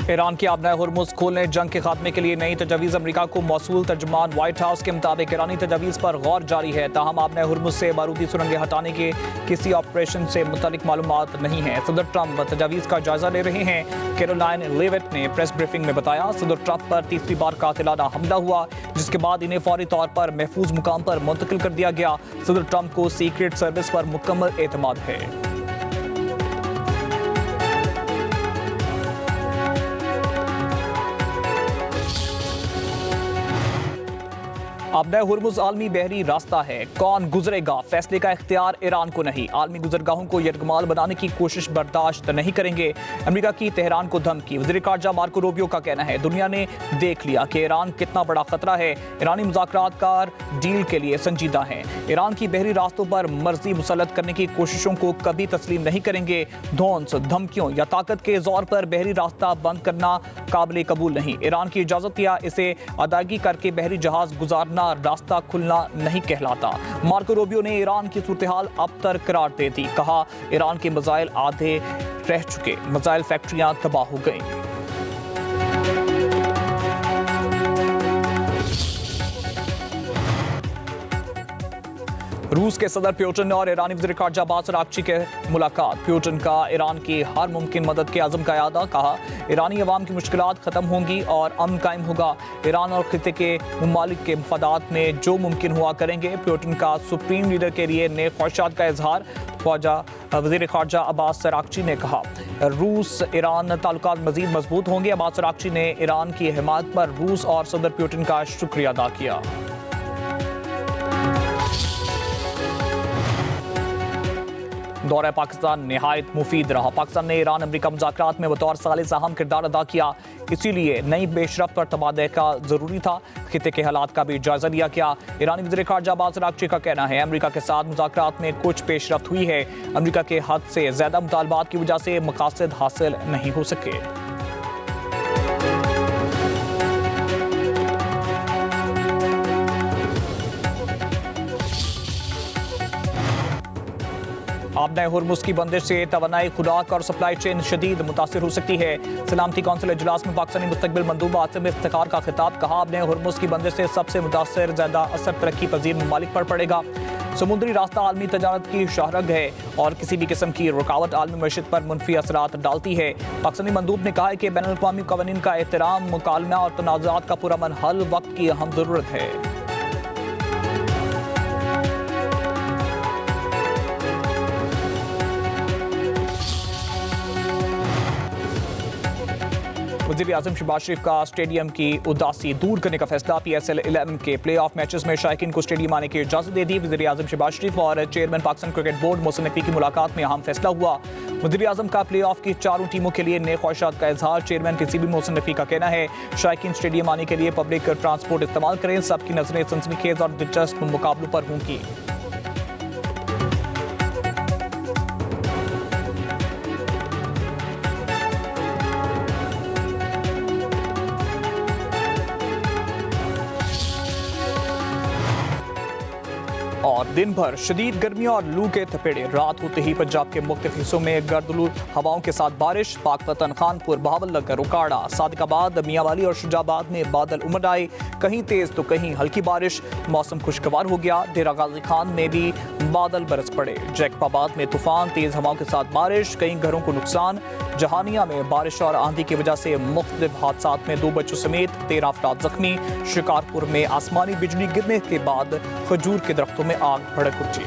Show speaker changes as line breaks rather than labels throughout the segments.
Iran की आबनाए Hormuz खोलने जंग के खात्मे के लिए नई तजवीज़ अमरीका को मौसूल। तर्जुमान व्हाइट हाउस के मुताबिक ईरानी तजवीज़ पर गौर जारी है, ताहम आबनाए हुर्मुज़ से बारूदी सुरंगें हटाने के किसी ऑपरेशन से मुतल्लिक मालूमात नहीं है। सदर ट्रंप तजवीज़ का जायजा ले रहे हैं। कैरोलाइन लेविट ने प्रेस ब्रीफिंग में बताया, सदर ट्रंप पर तीसरी बार कातिलाना हमला हुआ, जिसके बाद इन्हें फौरी तौर पर महफूज मुकाम पर मुंतकिल कर दिया गया। सदर ट्रंप को सीक्रेट सर्विस पर मुकम्मल एतमाद है। आबनाए हुर्मुज़ आलमी बहरी रास्ता है, कौन गुजरेगा फैसले का इख्तियार ईरान को नहीं। आलमी गुजरगाहों को यरगमाल बनाने की कोशिश बर्दाश्त नहीं करेंगे। अमेरिका की तेहरान को धमकी। वज़ीर ख़ारजा मार्को रूबियो का कहना है, दुनिया ने देख लिया कि ईरान कितना बड़ा खतरा है। ईरानी मुज़ाकरातकार डील के लिए संजीदा हैं। ईरान की बहरी रास्तों पर मर्जी मुसल्लत करने की कोशिशों को कभी तस्लीम नहीं करेंगे। धौंस, धमकियों या ताकत के जोर पर बहरी रास्ता बंद करना काबिल कबूल नहीं। ईरान की इजाज़त या इसे अदायगी करके बहरी जहाज गुजारना रास्ता खुलना नहीं कहलाता। मार्को रूबियो ने ईरान की सूरत-ए-हाल अबतर करार दे दी। कहा, ईरान के मिसाइल आधे रह चुके, मिसाइल फैक्ट्रियां तबाह हो गई। रूस के सदर पुतिन और ईरानी वज़ीर ख़ारजा अब्बास अराग़ची के मुलाकात। पुतिन का ईरान की हर मुमकिन मदद के अज़्म का यादा। कहा, ईरानी अवाम की मुश्किलात ख़त्म होंगी और अमन कायम होगा। ईरान और खित्ते के ममालिक के मफादात में जो मुमकिन हुआ करेंगे। पुतिन का सुप्रीम लीडर के लिए नए ख्वाहिशात का इजहार। वज़ीर ख़ारजा अब्बास अराग़ची ने कहा, रूस ईरान ताल्लुकात मज़ीद मजबूत होंगे। अब्बास अराग़ची ने ईरान की हिमायत पर रूस और सदर पुतिन का शुक्रिया अदा किया। दौरा पाकिस्तान नहायत मुफीद रहा। पाकिस्तान ने ईरान अमरीका मुज़ाकरात में बतौर सालिस अहम किरदार अदा किया, इसीलिए नई पेशरफ्त और तबादले का ज़रूरी था। खित्ते के हालात का भी जायजा लिया गया। ईरानी वज़ीर ख़ारजा अब्बास अराग़ची का कहना है, अमरीका के साथ मुज़ाकरात में कुछ पेशरफ्त हुई है। अमरीका के हद से ज़्यादा मुतालबात की वजह से मकासद हासिल नहीं हो सके। आबनाए हुर्मुज़ की बंदिश से तवानाई खुराक और सप्लाई चेन शदीद मुतासिर हो सकती है। सलामती कौंसिल इजलास में पाकिस्तानी मुस्तकबिल मंदूब आसिम इफ्तिखार का खिताब। कहा, आबनाए हुर्मुज़ की बंदिश से सबसे मुतासिर ज़्यादा असर तरक्की पजीर ममालिक पर पड़ेगा। समुद्री रास्ता आलमी तजारत की शाहरग है और किसी भी किस्म की रुकावट आलमी मईशत पर मुनफी असरात डालती है। पाकिस्तानी मंदूब ने कहा है कि बैनुल अक़वामी क़वानीन का एहतराम, मुकालमा और तनाज़ात का पुरअमन हल वक्त की अहम ज़रूरत है। वज़ीर आज़म शहबाज शरीफ का स्टेडियम की उदासी दूर करने का फैसला। PSL 11 के प्ले ऑफ मैचेस में शायकीन को स्टेडियम आने की इजाज़त दे दी। वज़ीर आज़म शहबाज शरीफ और chairman Pakistan cricket board Mohsin Naqvi की मुलाकात में अहम फैसला हुआ। वज़ीर आज़म का प्ले ऑफ की चारों टीमों के लिए नए ख्वाहिशात का इजहार। चेयरमैन PCB मोहसिन नकवी का कहना है, शायकीन स्टेडियम आने के लिए पब्लिक ट्रांसपोर्ट इस्तेमाल करें। सबकी नजरें सनसनीखेज और दिलचस्प मुकाबलों पर होंगी। और दिन भर शदीद गर्मियों और लू के थपेड़े। रात होते ही पंजाब के मुख्तलिफ हिस्सों में गर्दलू हवाओं के साथ बारिश। पाकपतन, खानपुर, बहावलनगर, उकाड़ा, सादिकाबाद, मियांवाली और शुजाबाद में बादल उमड़ आए। कहीं तेज तो कहीं हल्की बारिश। मौसम खुशगवार हो गया। डेरा गाजी खान में भी बादल बरस पड़े। जैकबाबाद में तूफान, तेज हवाओं के साथ बारिश, कई घरों को नुकसान। जहानिया में बारिश और आंधी की वजह से मुख्तलिफ हादसात में 2 बच्चों समेत 13 अफराद जख्मी। शिकारपुर में आसमानी बिजली गिरने के बाद खजूर के दरख्तों में आग भड़क उठी।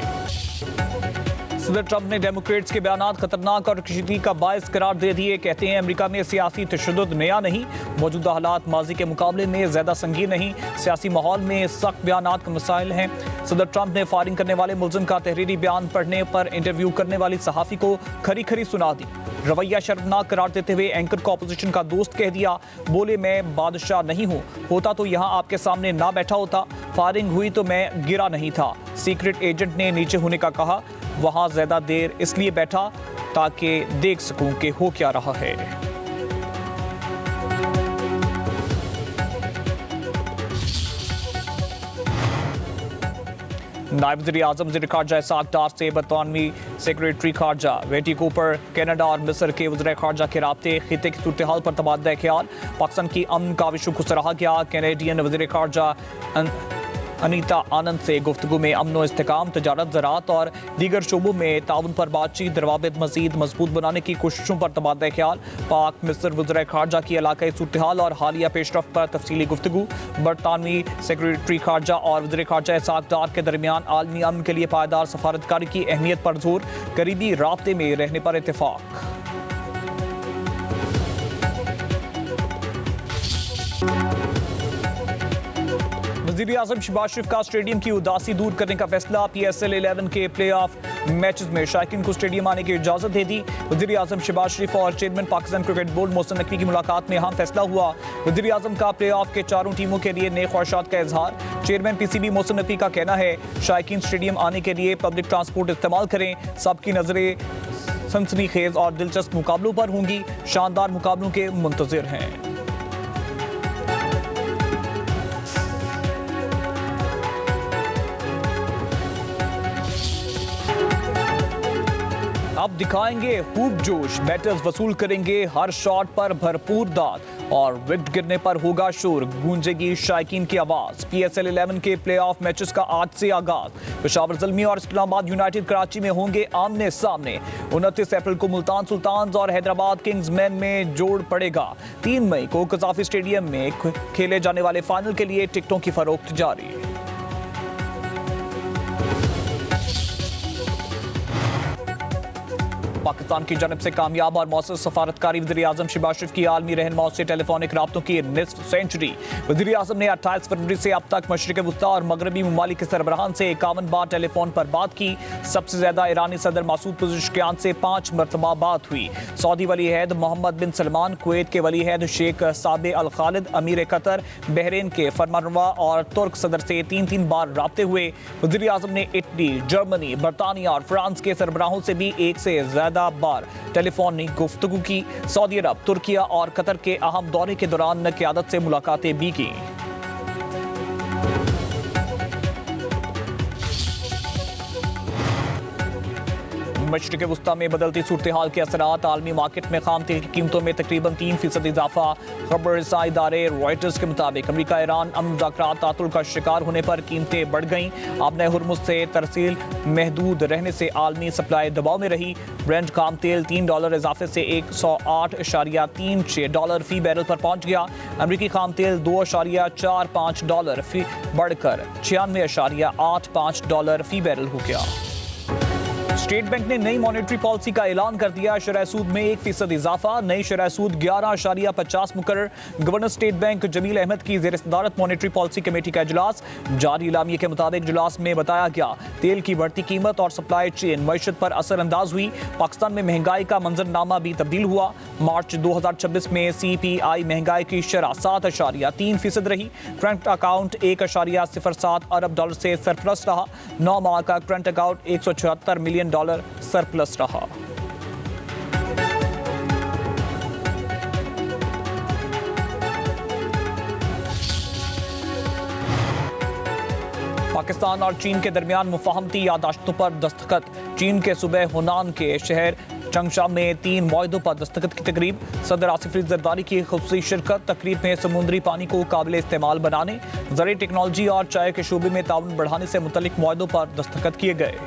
सदर ट्रंप ने डेमोक्रेट्स के बयानात खतरनाक और कशीदगी का बायस करार दे दिए। कहते हैं, अमेरिका में सियासी तशद्दुद नया नहीं, मौजूदा हालात माजी के मुकाबले में ज्यादा संगीन नहीं। सियासी माहौल में सख्त बयानात का मसाइल हैं। सदर ट्रंप ने फायरिंग करने वाले मुलजिम का तहरीरी बयान पढ़ने पर इंटरव्यू करने वाली सहाफ़ी को खरी खरी सुना दी। रवैया शर्मनाक करार देते हुए एंकर को अपोजिशन का दोस्त कह दिया। बोले, मैं बादशाह नहीं हूँ, होता तो यहाँ आपके सामने ना बैठा होता। फायरिंग हुई तो मैं गिरा नहीं था। सीक्रेट एजेंट ने नीचे होने का कहा। वहाँ ज़्यादा देर इसलिए बैठा ताकि देख सकूं कि हो क्या रहा है। नायब वज़ीर आज़म वज़ीर ख़ारजा इसाक डार से बरतानवी सेक्रेटरी ख़ारजा वेटी कूपर कनाडा और मिस्र के वज़ीर ख़ारजा के राब्ते खिते की सूरत हाल पर तबादला ख्याल। पाकिस्तान की अमन काविशों को सराहा गया। कैनेडियन वज़ीर ख़ारजा अनीता आनंद से गुफ्तगू में अमन व इस्तेहकाम, तजारत, ज़राअत और दीगर शोबों में ताउन पर बातचीत, रवाबित मज़ीद मजबूत बनाने की कोशिशों पर तबादला ख्याल। पाक मिस्र वज़ीर ख़ारजा की इलाकाई सूरत हाल और हालिया पेशरफ पर तफसीली गुफ्तगू। बरतानवी सेक्रेटरी ख़ारजा और वज़ीर ख़ारजा इसाक डार के दरमियान आलमी अमन के लिए पायदार सफारतकारी की अहमियत पर जोर, करीबी राब्ते में रहने पर इत्तेफाक। वज़ीर आज़म शहबाज शरीफ का स्टेडियम की उदासी दूर करने का फैसला। PSL 11 के प्ले ऑफ मैचेस में शायकीन को स्टेडियम आने की इजाज़त दे दी। वज़ीर आज़म शहबाज शरीफ और chairman Pakistan cricket board Mohsin Naqvi की मुलाकात में अहम फैसला हुआ। वज़ीर आज़म का प्ले ऑफ के चारों टीमों के लिए नए ख्वाहिशात का इजहार। चेयरमैन PCB मोहसिन नकवी का कहना है शायकीन स्टेडियम आने के लिए पब्लिक ट्रांसपोर्ट इस्तेमाल करें। सबकी नजरें सनसनीखेज और दिलचस्प मुकाबलों पर होंगी। शानदार मुकाबलों के मुंतज़िर हैं। अब दिखाएंगे खूब जोश, बैटर्स वसूल करेंगे हर शॉट पर भरपूर दाद और विकेट गिरने पर होगा शोर, गूंजेगी शायकीन की आवाज। PSL 11 के प्ले ऑफ मैचेस का आज से आगाज। पेशावर ज़ल्मी और इस्लामाबाद यूनाइटेड कराची में होंगे आमने सामने। 29 अप्रैल को मुल्तान सुल्तान्स और हैदराबाद किंग्समैन में जोड़ पड़ेगा। 3 मई को कज़ाफी स्टेडियम में खेले जाने वाले फाइनल के लिए टिकटों की फरोख्त जारी। पाकिस्तान की जानब से कामयाब और मौसर सफारतकारी वज़ीर आज़म शहबाज शरीफ की आलमी रहनुमाओं से टेलीफोनिक राब्तों की निस्फ सेंचुरी। वज़ीर आज़म ने 28 फरवरी से अब तक मशरिक़ वस्ता और मगरबी ममालिक के सरबराहान से 51 बार टेलीफोन पर बात की। सबसे ज्यादा ईरानी सदर मसूद पेज़ेश्कियान से 5 मरतबा बात हुई। सऊदी वली-ए-अहद मोहम्मद बिन सलमान, कुवैत के वली-ए-अहद शेख साबे अल खालिद, अमीर कतर, बहरीन के फरमानरवा और तुर्क सदर से 3-3 बार राब्ते हुए। वज़ीर आज़म ने इटली, जर्मनी, बरतानिया और फ्रांस के सरबराहों से भी एक से ज्यादा बार टेलीफोनिक गुफ्तगू की। सऊदी अरब, तुर्किया और कतर के अहम दौरे के दौरान क़यादत से मुलाकातें भी की। मशरिक़ वस्ता में बदलती सूरत हाल के असरात, आलमी मार्केट में खाम तेल की कीमतों में तकरीबन 3% इजाफा। खबर रसाई इदारे रॉयटर्स के मुताबिक अमरीका ईरान अमन मुज़ाकरात तातुल का शिकार होने पर कीमतें बढ़ गईं। आबने हुर्मुज़ से तरसील महदूद रहने से आलमी सप्लाई दबाव में रही। ब्रेंट खाम तेल $3 इजाफे से $108.36 फी बैरल पर पहुंच गया। अमरीकी खाम तेल $2.45 फी बढ़कर $96.85 फी बैरल हो गया। स्टेट बैंक ने नई मॉनेटरी पॉलिसी का ऐलान कर दिया। शरह सूद में 1% इजाफा, नई शरह सूद 11.50 मुकर्रर। Governor state bank Jamil Ahmad की ज़ेर सदारत मॉनेटरी पॉलिसी कमेटी का इजलास। जारी इलामिये के मुताबिक इजलास में बताया गया तेल की बढ़ती कीमत और सप्लाई चेन मईशत पर असरअंदाज हुई। पाकिस्तान में महंगाई का मंजरनामा भी तब्दील हुआ। मार्च 2026 में CPI महंगाई की शरह 7.3% रही। करंट अकाउंट $1.07 अरब से सरप्लस रहा। 9 माह का करंट अकाउंट $176 मिलियन सरप्लस रहा। पाकिस्तान और चीन के दरमियान मुफाहमती यादाश्तों पर दस्तखत। चीन के सूबे हुनान के शहर चंगशा में 3 मुआहदों पर दस्तखत की तकरीब। सदर आसिफ अली जरदारी की खुसूसी शिरकत। तकरीब में समुद्री पानी को काबिल इस्तेमाल बनाने, ज़रूरी टेक्नोलॉजी और चाय के शोबे में ताउन बढ़ाने से मुतल्लिक मुआहदों पर दस्तखत किए गए।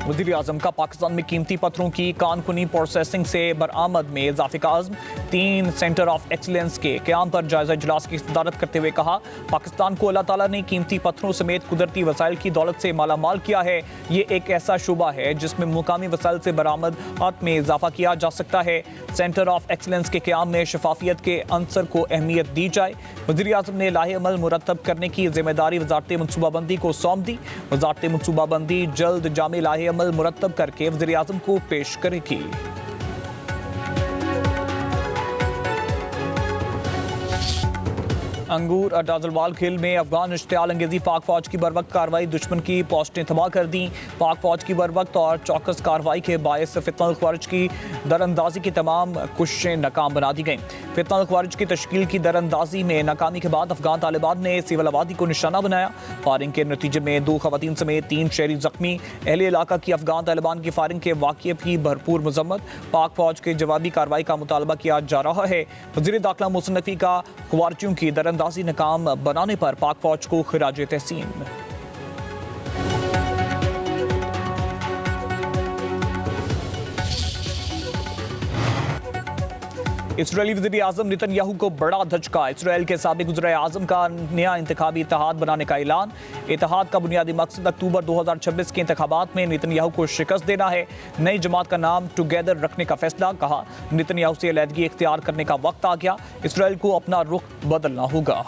वज़ीर आज़म का पाकिस्तान में कीमती पत्थरों की कानकुनी प्रोसेसिंग से बरामद में इजाफे का अज़्म। 3 सेंटर ऑफ एक्सीलेंस के क़याम पर जायज़ा इजलास की सदारत करते हुए कहा पाकिस्तान को अल्लाह ताला ने कीमती पत्थरों समेत कुदरती वसाइल की दौलत से माला माल किया है। ये एक ऐसा शुबा है जिसमें मुकामी वसाइल से बरामदात में इजाफा किया जा सकता है। सेंटर ऑफ एक्सीलेंस के क़याम में शफाफियत के अंसर को अहमियत दी जाए। वज़ीर आज़म ने लाहे अमल मुरतब करने की जिम्मेदारी वज़ारत मनसूबाबंदी को सौंप दी। वज़ारत मनसूबाबंदी जल्द जामे लाहे अमल मुरतब करके वज़ीर आज़म को पेश करेगी। अंगूर अड्डा जलवाल खेल में अफगान इश्तियाल अंगेजी पाक फौज की बरवक्त कार्रवाई दुश्मन की पोस्टें तबाह कर दी। पाक फौज की बरवक्त और चौकस कार्रवाई के बायस फितना ख्वारिज की दरअंदाजी की तमाम कोशिशें नाकाम बना दी गईं। फितना ख्वारिज की तश्कील की दरअंदाजी में नाकामी के बाद अफगान तालिबान ने सिविल आबादी को निशाना बनाया। फायरिंग के नतीजे में 2 खवातीन समेत 3 शहरी जख्मी। अहले इलाका की अफगान तालिबान की फायरिंग के वाक़ये की भरपूर मजम्मत। पाक फौज के जवाबी कार्रवाई का मुतालबा किया जा रहा है। वज़ीर दाखिला मोहसिन नकवी का ख्वारिजियों की दरअंदाजी नाकाम बनाने पर पाक फौज को खिराज तहसीन। इसराइली वज़ीर आज़म नेतन्याहू को बड़ा धचका। इसराइल के साबिक़ वज़ीर आज़म का नया इंतखाबी इत्तेहाद बनाने का ऐलान। इत्तेहाद का बुनियादी मकसद अक्टूबर 2026 के इंतखाबात में नेतन्याहू को शिकस्त देना है। नई जमात का नाम टुगेदर रखने का फैसला। कहा नेतन्याहू से अलहदगी इख्तियार करने का वक्त आ गया। इसराइल को अपना रुख बदलना होगा।